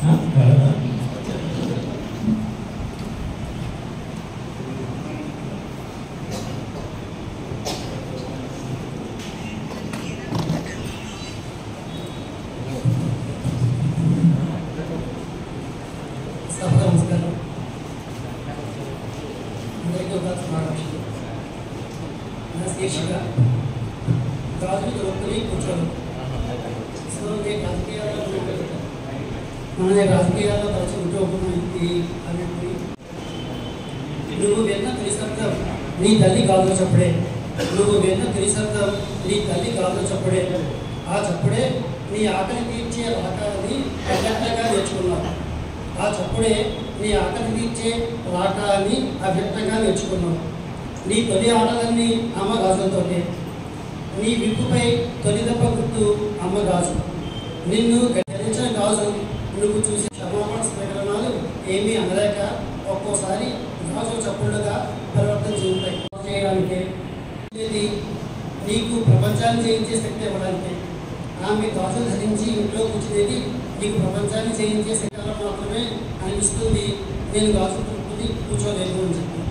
నమస్కారం. అందరికీ ఒక శుభాకాంక్షలు. నా శీర్షిక గాజులు దొరుకుని కూర్చోవడం. సో మన రాజకీయాల్లో తరచు ఉంటూ అనేది నువ్వు విన్న త్రిశబ్దం నీ తల్లి గాజులు చప్పుడే. నువ్వు విన్న త్రిశబ్దం నీ తల్లి గాజులు చప్పుడే. ఆ చప్పుడే నీ ఆకలి తీర్చే రాకాన్ని అవ్యక్తంగా నేర్చుకున్నావు. ఆ చప్పుడే నీ ఆకలి తీర్చే రాకాన్ని అవ్యక్తంగా నేర్చుకున్నావు. నీ తొలి ఆటలన్నీ అమ్మ గాజులతోటే. నీ విప్పుపై తొలి దెబ్బ గుర్తు అమ్మ గాజు. నిన్ను గెలిచిన గాజు నువ్వు చూసే క్షమాపణ ప్రకటనలు ఏమీ అనలేక ఒక్కోసారి గాజు చప్పుడుగా పరివర్తన చెందుతాయి. చేయడానికి నీకు ప్రపంచాన్ని జయించే శక్తి ఇవ్వడానికి. ఆమె గాజులు ధరించి ఇంట్లో కూర్చునేది నీకు ప్రపంచాన్ని జయించే శక్తి మాత్రమే అనిపిస్తుంది. నేను గాజు కూర్చోలేదు అని చెప్పి